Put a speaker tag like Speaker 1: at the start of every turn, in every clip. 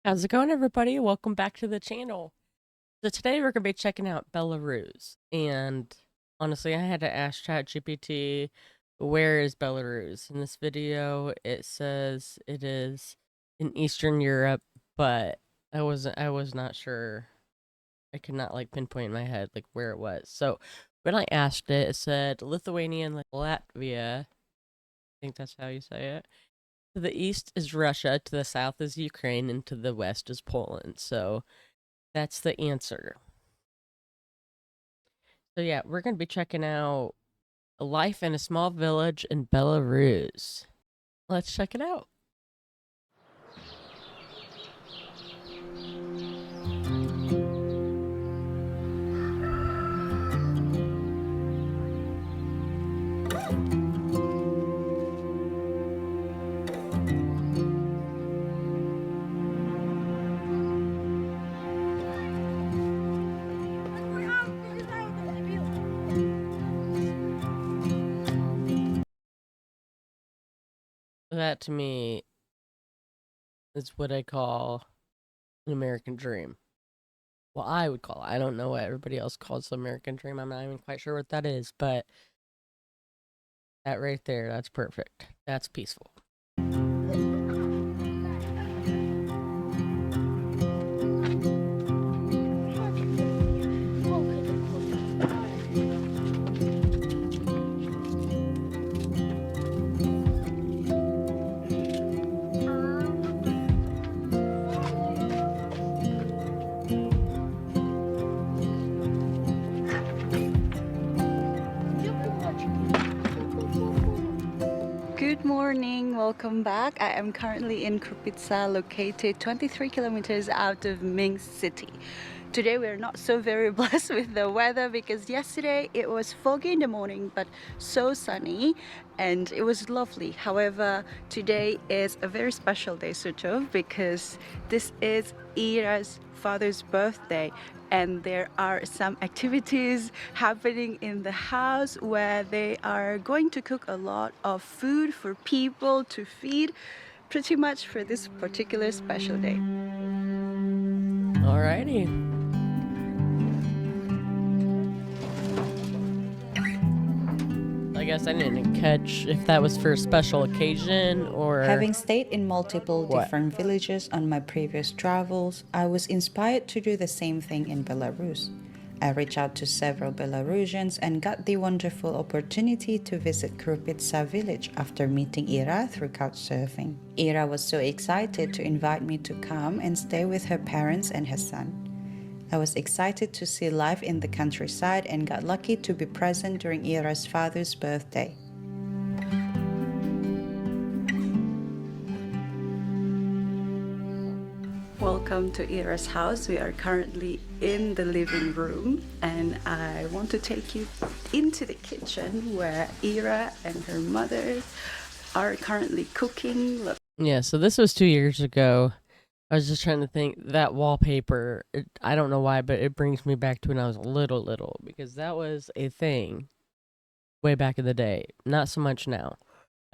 Speaker 1: How's it going, everybody? Welcome back to the channel. So today we're gonna be checking out Belarus, and honestly, I had to ask ChatGPT, where is Belarus? In this video, it says it is in Eastern Europe, but I was not sure. I could not like pinpoint in my head like where it was. So when I asked it, it said Lithuania and Latvia. I think that's how you say it. To the east is Russia, to the south is Ukraine, and to the west is Poland. So that's the answer. So yeah, we're gonna be checking out life in a small village in Belarus. Let's check it out. That to me is what I call an American dream. Well, I would call it. I don't know what everybody else calls the American dream. I'm not even quite sure what that is, but that right there, that's perfect. That's peaceful.
Speaker 2: Good morning, welcome back. I am currently in Krupitsa, located 23 kilometers out of Minsk city. Today we're not so very blessed with the weather because yesterday it was foggy in the morning but so sunny and it was lovely. However, today is a very special day sort of because this is Ira's father's birthday and there are some activities happening in the house where they are going to cook a lot of food for people to feed pretty much for this particular special day.
Speaker 1: Alrighty. I guess I didn't catch if that was for a special occasion or
Speaker 2: Having stayed in multiple
Speaker 1: what.
Speaker 2: different villages on my previous travels, I was inspired to do the same thing in Belarus. I reached out to several Belarusians and got the wonderful opportunity to visit Krupitsa village after meeting Ira through couchsurfing. Ira was so excited to invite me to come and stay with her parents and her son. I was excited to see life in the countryside and got lucky to be present during Ira's father's birthday. Welcome to Ira's house. We are currently in the living room and I want to take you into the kitchen where Ira and her mother are currently cooking. Look.
Speaker 1: Yeah, so this was 2 years ago. I was just trying to think that wallpaper. I don't know why, but it brings me back to when I was little because that was a thing way back in the day. Not so much now.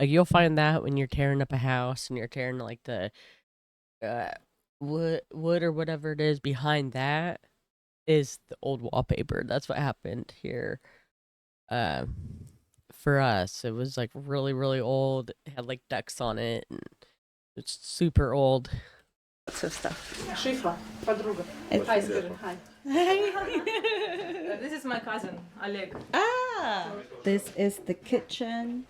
Speaker 1: Like you'll find that when you're tearing up a house and you're tearing like the uh, wood or whatever it is behind that is the old wallpaper. That's what happened here. Uh, for us, it was like really old. It had like ducks on it, and it's super old.
Speaker 2: Lots of stuff.
Speaker 3: Shifa, подруга. Hi, скажи, hi. This is my cousin, Oleg.
Speaker 2: Ah! This is the kitchen.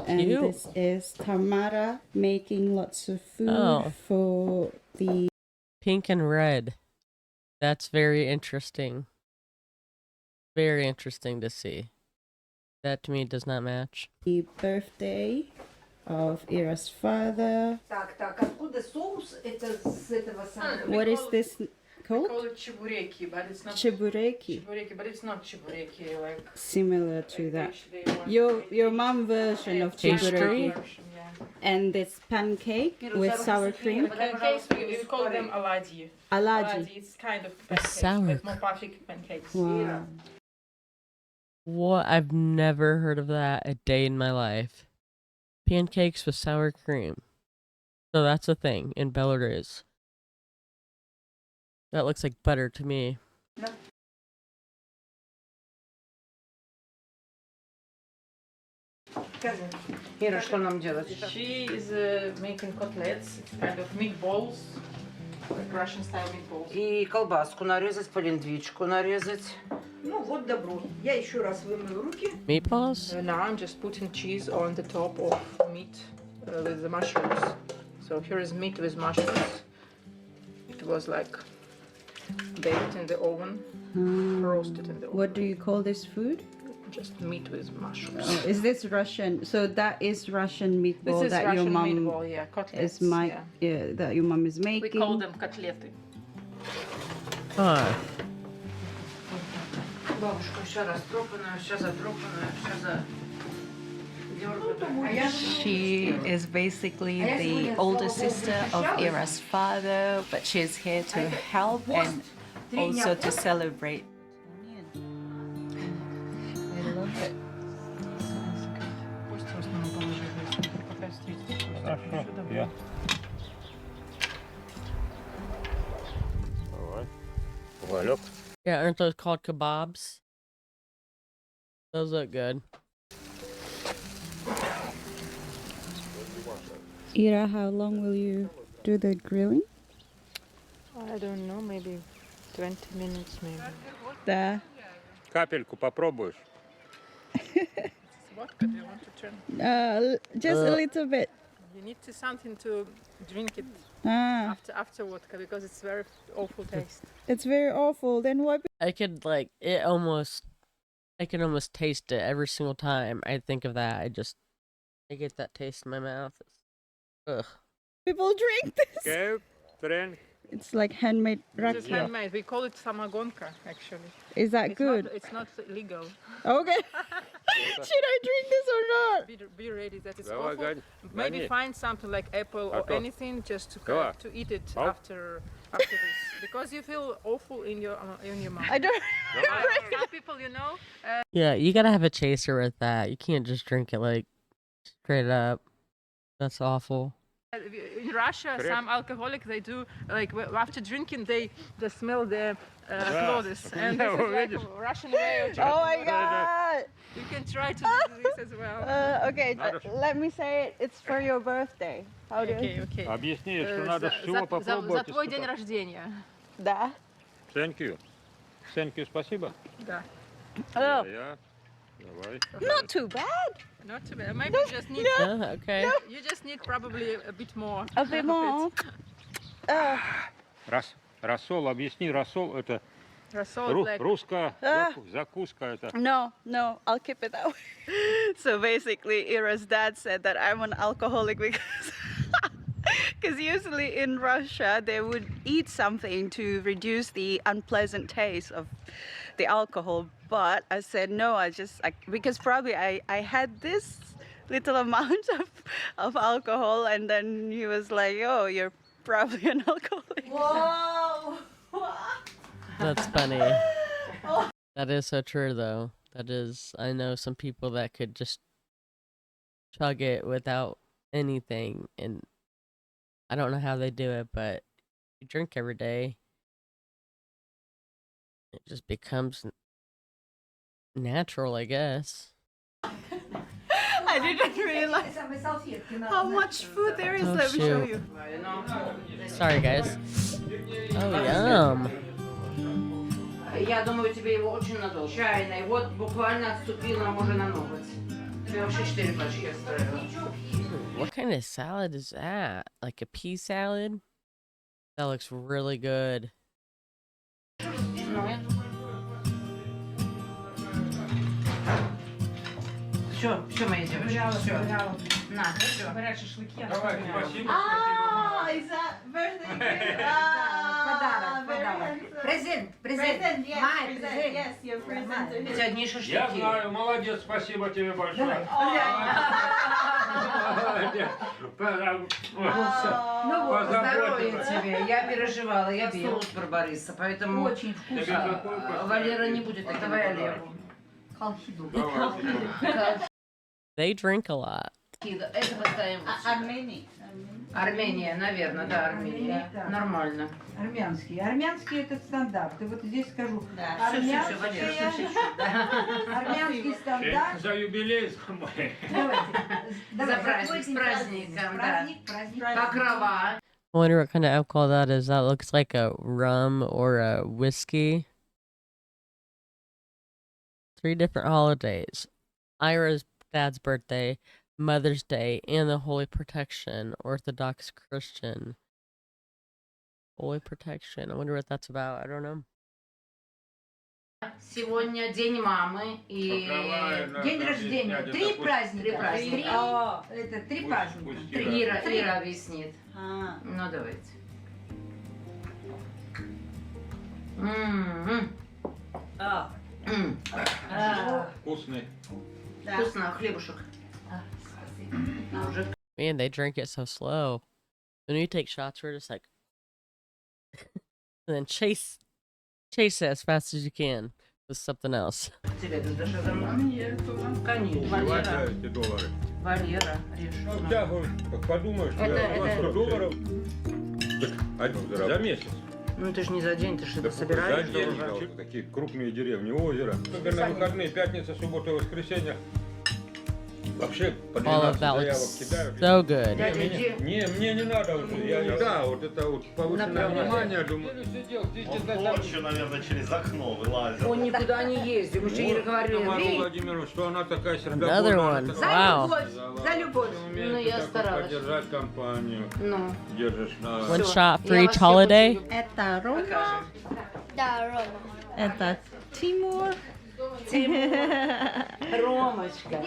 Speaker 2: And
Speaker 1: Cute.
Speaker 2: this is Tamara making lots of food
Speaker 1: Oh.
Speaker 2: for the
Speaker 1: Pink and red. That's very interesting. Very interesting to see. That to me does not match.
Speaker 2: birthday of Ira's father.
Speaker 4: Так, откуда соус? Это с этого самого.
Speaker 2: What is this
Speaker 3: We
Speaker 2: called?
Speaker 3: call it chibureki, but it's not
Speaker 2: Chibureki.
Speaker 3: chibureki, but it's not chibureki. Like
Speaker 2: Similar to that.
Speaker 3: actually one-
Speaker 2: Your mom version of
Speaker 1: Pastry?
Speaker 2: chibureki.
Speaker 3: version, yeah.
Speaker 2: And this pancake with sour cream.
Speaker 3: Pancakes, we call them oladyi.
Speaker 2: Оладьи.
Speaker 3: It's kind of pancakes,
Speaker 1: sour
Speaker 3: like more puffy pancakes.
Speaker 2: Wow.
Speaker 1: What? I've never heard of that a day in my life. Pancakes with sour cream. So that's a thing in Belarus. That looks like butter to me.
Speaker 4: Ира, что нам делать?
Speaker 3: She is making kotlets, kind of meatballs, like Russian style meatballs.
Speaker 4: И колбаску нарезать, полиндвичку нарезать.
Speaker 5: Ну вот добро. Я еще раз вымою руки.
Speaker 1: Meatballs?
Speaker 3: Now I'm just putting cheese on the top of meat with the mushrooms. So here is meat with mushrooms. It was like baked in the oven, roasted in the oven.
Speaker 2: What do you call this food?
Speaker 3: Just meat with mushrooms.
Speaker 2: Oh, is this Russian? So that is Russian
Speaker 3: This
Speaker 2: meatball
Speaker 3: is
Speaker 2: that
Speaker 3: Russian
Speaker 2: your mom
Speaker 3: meatball, yeah, kotlets.
Speaker 2: is that your mom is
Speaker 3: We
Speaker 2: making.
Speaker 3: call them котлеты.
Speaker 1: Huh.
Speaker 4: Бабушка вся растропанная, вся затропанная, вся
Speaker 2: She is basically the older sister of Ira's father, but she's here to help and also to celebrate. I love it.
Speaker 6: Я. Давай. Уголек.
Speaker 1: Yeah, aren't those called kebabs? Those look good.
Speaker 2: Ira, how long will you do the grilling?
Speaker 3: I don't know, maybe 20 minutes maybe.
Speaker 2: There.
Speaker 6: Капельку попробуешь?
Speaker 3: Vodka, do you want to turn?
Speaker 2: Just a little bit.
Speaker 3: You need to something to drink it
Speaker 2: Ah,
Speaker 3: after vodka because it's very awful taste.
Speaker 2: it's very awful. Then why?
Speaker 1: I could I can almost taste it every single time I think of that. I get that taste in my mouth. Ugh.
Speaker 2: People drink this.
Speaker 6: Okay, drink.
Speaker 2: It's like handmade
Speaker 3: This is
Speaker 2: rakia.
Speaker 3: handmade. We call it samagonka actually.
Speaker 2: Is that good?
Speaker 3: It's not legal.
Speaker 2: Okay. Should I drink this or not?
Speaker 3: Be ready that it's
Speaker 6: Давай,
Speaker 3: awful.
Speaker 6: Гань.
Speaker 3: Maybe
Speaker 6: Гони.
Speaker 3: find something like apple or
Speaker 6: Ото.
Speaker 3: anything just to
Speaker 6: Давай.
Speaker 3: to eat it
Speaker 6: Оп.
Speaker 3: after this because you feel awful in your mouth.
Speaker 2: I don't.
Speaker 3: Some people, you know,
Speaker 1: Yeah, you gotta have a chaser with that. You can't just drink it like straight up. That's awful.
Speaker 3: in Russia,
Speaker 6: Correct.
Speaker 3: some alcoholics they do like after drinking they smell the clothes, and
Speaker 6: Yeah,
Speaker 3: this is like
Speaker 6: видишь?
Speaker 3: a Russian way of drinking.
Speaker 2: Oh my god.
Speaker 3: You can try to do this as well.
Speaker 2: Okay, let me say it. It's for your birthday. How do you?
Speaker 3: Okay, okay.
Speaker 6: Объясни, что надо всего
Speaker 3: За
Speaker 6: попробовать.
Speaker 3: твой день
Speaker 6: испытать.
Speaker 3: рождения.
Speaker 2: Да.
Speaker 6: Thank you. Thank you, спасибо.
Speaker 3: Да.
Speaker 2: Oh,
Speaker 6: Я. Давай.
Speaker 2: not too bad.
Speaker 3: Not too bad. Maybe you just need.
Speaker 1: Yeah, okay.
Speaker 3: You just need probably a bit more.
Speaker 2: A bit more.
Speaker 6: Рассол, объясни, рассол это
Speaker 3: Рассол, like
Speaker 6: русская закуска это.
Speaker 2: No, I'll keep it that way. So basically, Ira's dad said that I'm an alcoholic because because usually in Russia they would eat something to reduce the unpleasant taste of the alcohol. But I said no, because probably I had this little amount of alcohol, and then he was like, oh, you're probably an alcoholic.
Speaker 4: Whoa!
Speaker 1: That's funny. That is so true, though. That is, I know some people that could just chug it without anything, and I don't know how they do it, but you drink every day, it just becomes natural, I guess.
Speaker 2: I didn't realize how much food there is.
Speaker 1: Oh,
Speaker 2: Let me show
Speaker 1: shoot.
Speaker 2: you.
Speaker 1: Sorry, guys. Oh, yum.
Speaker 4: Я думаю, тебе его очень надолго. Чайный. Вот буквально отступила, может, на ноготь. Тебе вообще 4 пачки оставила.
Speaker 1: What kind of salad is that? Like a pea salad? That looks really good.
Speaker 4: Все, мои девочки, все. На, все.
Speaker 6: Давай, спасибо.
Speaker 2: Ah, is that birthday gift? Ah, very handsome.
Speaker 4: Презент,
Speaker 2: Present, yes,
Speaker 4: Май,
Speaker 2: present,
Speaker 4: презент.
Speaker 2: yes, your present to him.
Speaker 4: Эти одни
Speaker 6: Я
Speaker 4: шашлыки.
Speaker 6: знаю, молодец, спасибо тебе большое.
Speaker 4: Ну вот, здоровья
Speaker 6: Позаботилась.
Speaker 4: тебе. Я переживала, я пила от Барбариса, поэтому
Speaker 5: Очень
Speaker 6: Тебе какую
Speaker 4: Валера не будет, это
Speaker 6: Давай.
Speaker 4: Валеру.
Speaker 6: Давай.
Speaker 1: They drink a lot.
Speaker 4: Это поставим.
Speaker 2: A mini.
Speaker 4: Армения, наверное, да, Армения.
Speaker 5: Да.
Speaker 4: Нормально.
Speaker 5: Армянский. Армянский этот стандарт. И вот здесь скажу.
Speaker 4: Все,
Speaker 5: Армянский, армянский
Speaker 6: Честь
Speaker 5: стандарт.
Speaker 6: за юбилей мой.
Speaker 5: Давайте.
Speaker 4: За праздник, с праздником, да.
Speaker 5: Праздник.
Speaker 4: Покрова.
Speaker 1: I wonder what kind of alcohol that is. That looks like a rum or a whiskey. 3 different holidays. Ira's dad's birthday, Mother's Day, and the Holy Protection, Orthodox Christian. Holy Protection. I wonder what that's about. I don't know.
Speaker 4: Сегодня день мамы и
Speaker 5: День рождения. Три праздника.
Speaker 4: Три праздника.
Speaker 5: Это три праздника.
Speaker 4: Ира объяснит.
Speaker 5: А,
Speaker 4: Ну, давайте. М-м-м.
Speaker 5: а,
Speaker 4: М.
Speaker 6: Вкусный.
Speaker 5: да.
Speaker 4: Вкусно, хлебушек. Уже.
Speaker 1: Man, they drink it so slow. When you take shots, we're just like, and then chase it as fast as you can with something else.
Speaker 4: Тебе тут даже Конечно.
Speaker 6: Убивать эти доллары.
Speaker 4: Валера, режь.
Speaker 6: Ну, тягу, как подумаешь,
Speaker 4: Это-
Speaker 6: я
Speaker 4: это-
Speaker 6: 100 долларов за месяц.
Speaker 4: Ну ты ж не за день, ты ж
Speaker 6: Да
Speaker 4: это собираешь
Speaker 6: за день,
Speaker 4: доллары.
Speaker 6: да, такие крупные деревни, озеро. Когда на выходные, пятница, суббота, воскресенье, вообще по
Speaker 1: All of
Speaker 6: 12
Speaker 1: that
Speaker 6: заявок
Speaker 1: looks
Speaker 6: кидают.
Speaker 1: so good.
Speaker 4: Дядя,
Speaker 6: Не,
Speaker 4: иди.
Speaker 6: мне не надо уже. Да, вот это вот повышенное
Speaker 4: Направо.
Speaker 6: внимание, думаю. Сидел,
Speaker 7: Он ночью, наверное, через окно вылазил.
Speaker 4: Он никуда не ездил, мы вчера говорили.
Speaker 6: Тамару
Speaker 4: «Эй,
Speaker 6: Владимировну, что она такая
Speaker 1: Another one.
Speaker 6: сердобольная.
Speaker 1: Wow.
Speaker 5: За любовь.
Speaker 4: Ну, я старалась.
Speaker 6: Поддержать компанию.
Speaker 4: Ну,
Speaker 6: Держишь на...
Speaker 1: One
Speaker 4: всё.
Speaker 1: shot for
Speaker 4: Я
Speaker 1: each
Speaker 4: вас всех
Speaker 1: holiday.
Speaker 4: очень люблю.
Speaker 2: Это Рома,
Speaker 4: Покажем.
Speaker 8: Да, Рома.
Speaker 2: это Тимур.
Speaker 4: Ромочка,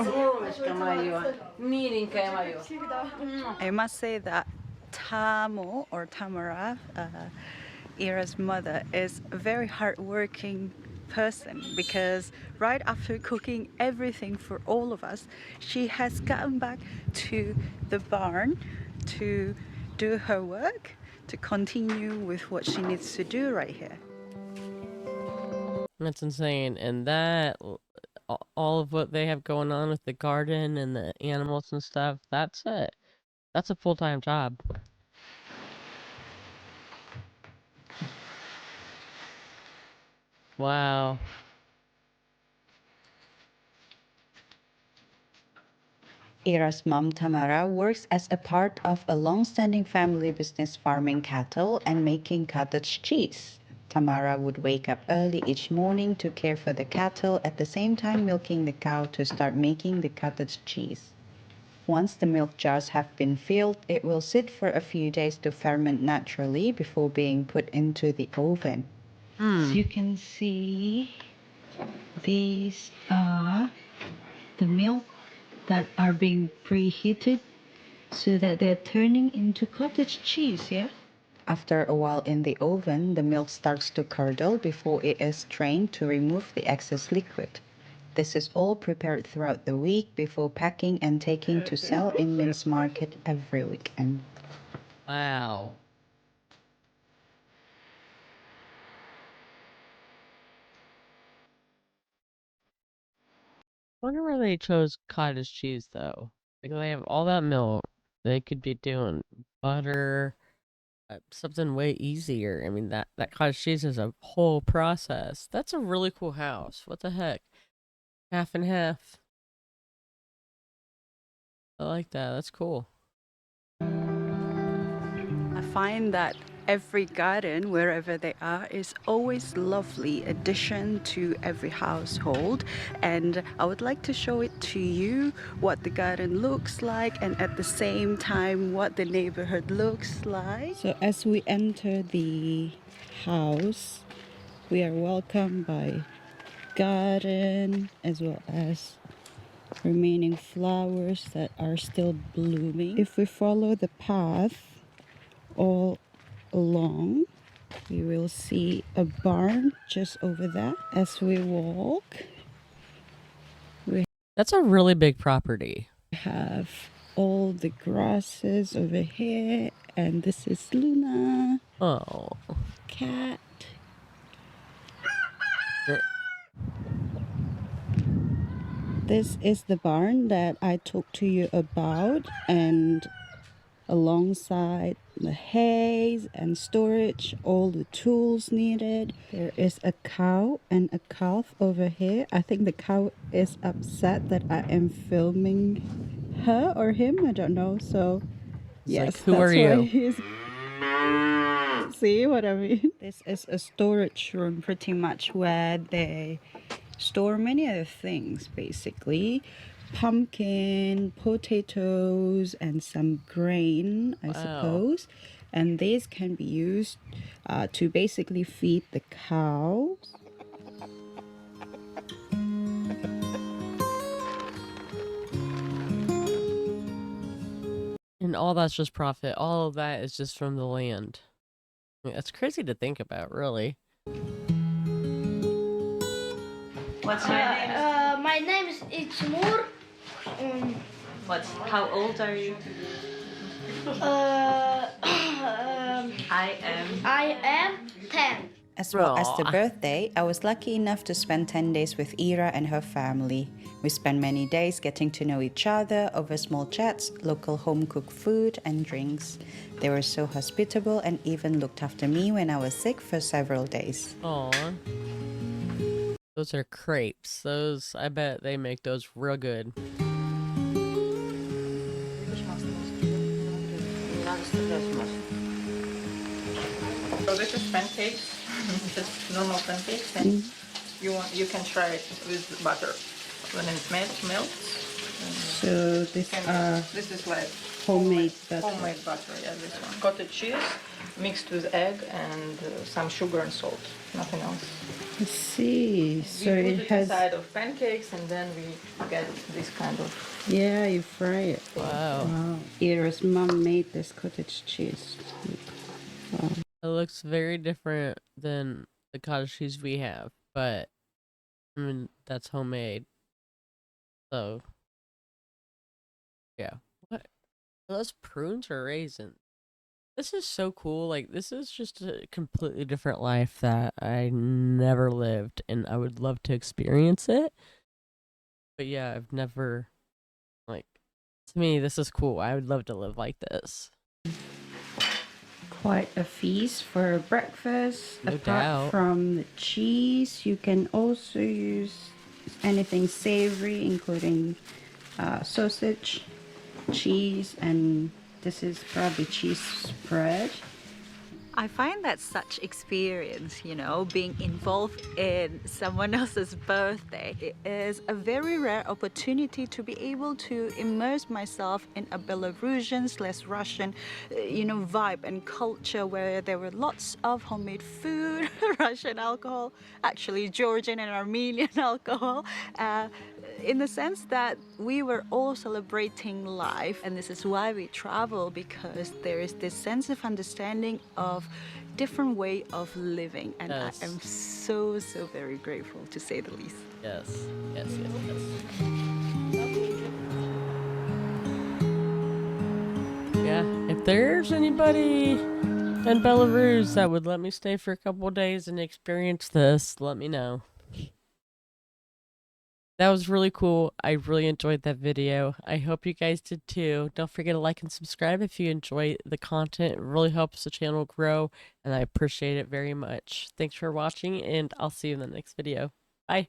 Speaker 4: солнышко мое, миленькое мое.
Speaker 2: I must say that Tamu or Tamara, Ira's mother, is a very hardworking person because right after cooking everything for all of us, she has gotten back to the barn to do her work, to continue with what she needs to do right here.
Speaker 1: That's insane. And that, all of what they have going on with the garden and the animals and stuff, that's it. That's a full-time job. Wow.
Speaker 2: Ira's mom, Tamara, works as a part of a long-standing family business farming cattle and making cottage cheese. Tamara would wake up early each morning to care for the cattle, at the same time milking the cow to start making the cottage cheese. Once the milk jars have been filled, it will sit for a few days to ferment naturally before being put into the oven. As you can see, these are the milk that are being preheated so that they're turning into cottage cheese, yeah? After a while in the oven, the milk starts to curdle before it is strained to remove the excess liquid. This is all prepared throughout the week before packing and taking to sell in Minsk market every weekend.
Speaker 1: Wow. Wonder where they chose cottage cheese though. Like they have all that milk. They could be doing butter, something way easier. I mean that cottage cheese is a whole process. That's a really cool house. What the heck? Half and half. I like that. That's cool. I find that every garden, wherever they are, is always lovely addition to every household, and I would like to show it to you what the garden looks like, and at the same time what the neighborhood looks like. So as we enter the house, we are welcomed by garden as well as remaining flowers that are still blooming. If we follow the path all along, we will see a barn just over there as we walk. That's a really big property. We have all the grasses over here, and this is Luna. Oh, cat. This is the barn that I talked to you about, and
Speaker 2: alongside the haze and storage, all the tools needed. There is a cow and a calf over here. I think the cow is upset that I am filming her or him, I don't know. So
Speaker 1: It's
Speaker 2: yes,
Speaker 1: like, who are
Speaker 2: that's why
Speaker 1: you?
Speaker 2: he's see what I mean. This is a storage room pretty much where they store many other things, basically pumpkin, potatoes, and some grain, I
Speaker 1: Wow.
Speaker 2: suppose. And these can be used to basically feed the cows.
Speaker 1: And all that's just profit. All of that is just from the land. I mean, that's crazy to think about, really.
Speaker 2: What's your name?
Speaker 8: My name is Itzmur.
Speaker 2: How old are you?
Speaker 8: I am 10.
Speaker 2: As well as the
Speaker 1: Aw.
Speaker 2: birthday, I was lucky enough to spend 10 days with Ira and her family. We spent many days getting to know each other over small chats, local home-cooked food and drinks. They were so hospitable and even looked after me when I was sick for several days.
Speaker 1: Aw. Those are crepes. Those, I bet they make those real good.
Speaker 3: So this is pancakes, just normal pancakes, and you can try it with butter when it melts.
Speaker 2: So these are
Speaker 3: This is like
Speaker 2: homemade butter.
Speaker 3: homemade butter. Yeah, this one. Cottage cheese mixed with egg and some sugar and salt. Nothing else.
Speaker 2: I see. So
Speaker 3: we put
Speaker 2: it
Speaker 3: it
Speaker 2: has,
Speaker 3: inside of pancakes, and then we get this kind of.
Speaker 2: yeah, you fry it.
Speaker 1: Wow.
Speaker 2: Wow. Ira's mom made this cottage cheese.
Speaker 1: It looks very different than the cottage cheese we have, but I mean, that's homemade. So, yeah. What? Are those prunes or raisins? This is so cool. Like, this is just a completely different life that I never lived, and I would love to experience it. But yeah, I've never, like, to me, this is cool. I would love to live like this.
Speaker 2: Quite a feast for breakfast.
Speaker 1: No
Speaker 2: Apart
Speaker 1: doubt.
Speaker 2: from the cheese, you can also use anything savory, including sausage, cheese, and this is probably cheese spread. I find that such experience, you know, being involved in someone else's birthday, it is a very rare opportunity to be able to immerse myself in a Belarusian/Russian, you know, vibe and culture where there were lots of homemade food, Russian alcohol, actually Georgian and Armenian alcohol, in the sense that we were all celebrating life, and this is why we travel, because there is this sense of understanding of different way of living, and
Speaker 1: Yes.
Speaker 2: I am so very grateful, to say the least.
Speaker 1: Yes. Yes, yes, yes. Yeah, if there's anybody in Belarus that would let me stay for a couple of days and experience this, let me know. That was really cool. I really enjoyed that video. I hope you guys did too. Don't forget to like and subscribe if you enjoy the content. It really helps the channel grow, and I appreciate it very much. Thanks for watching, and I'll see you in the next video.